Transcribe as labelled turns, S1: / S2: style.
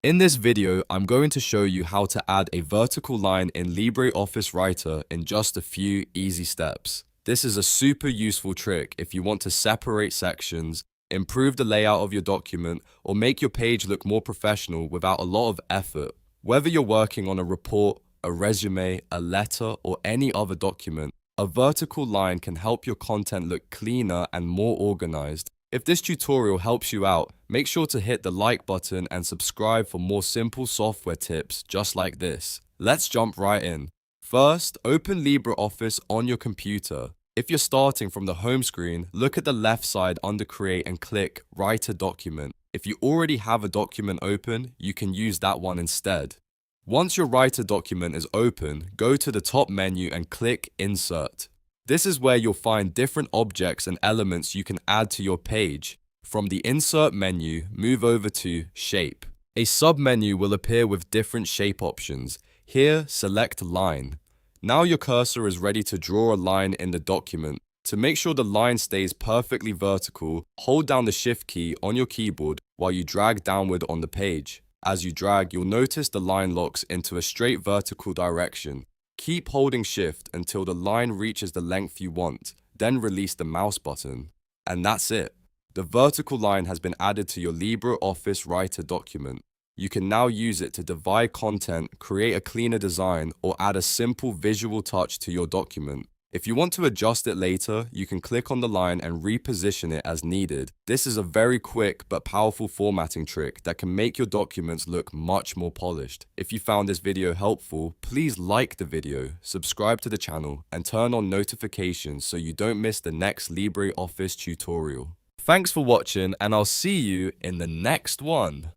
S1: In this video, I'm going to show you how to add a vertical line in LibreOffice Writer in just a few easy steps. This is a super useful trick if you want to separate sections, improve the layout of your document, or make your page look more professional without a lot of effort. Whether you're working on a report, a resume, a letter, or any other document, a vertical line can help your content look cleaner and more organized. If this tutorial helps you out, make sure to hit the like button and subscribe for more simple software tips just like this. Let's jump right in. First, open LibreOffice on your computer. If you're starting from the home screen, look at the left side under Create and click Write a Document. If you already have a document open, you can use that one instead. Once your Writer document is open, go to the top menu and click Insert. This is where you'll find different objects and elements you can add to your page. From the Insert menu, move over to Shape. A sub-menu will appear with different shape options. Here, select Line. Now your cursor is ready to draw a line in the document. To make sure the line stays perfectly vertical, hold down the Shift key on your keyboard while you drag downward on the page. As you drag, you'll notice the line locks into a straight vertical direction. Keep holding Shift until the line reaches the length you want, then release the mouse button. And that's it. The vertical line has been added to your LibreOffice Writer document. You can now use it to divide content, create a cleaner design, or add a simple visual touch to your document. If you want to adjust it later, you can click on the line and reposition it as needed. This is a very quick but powerful formatting trick that can make your documents look much more polished. If you found this video helpful, please like the video, subscribe to the channel, and turn on notifications so you don't miss the next LibreOffice tutorial. Thanks for watching, and I'll see you in the next one.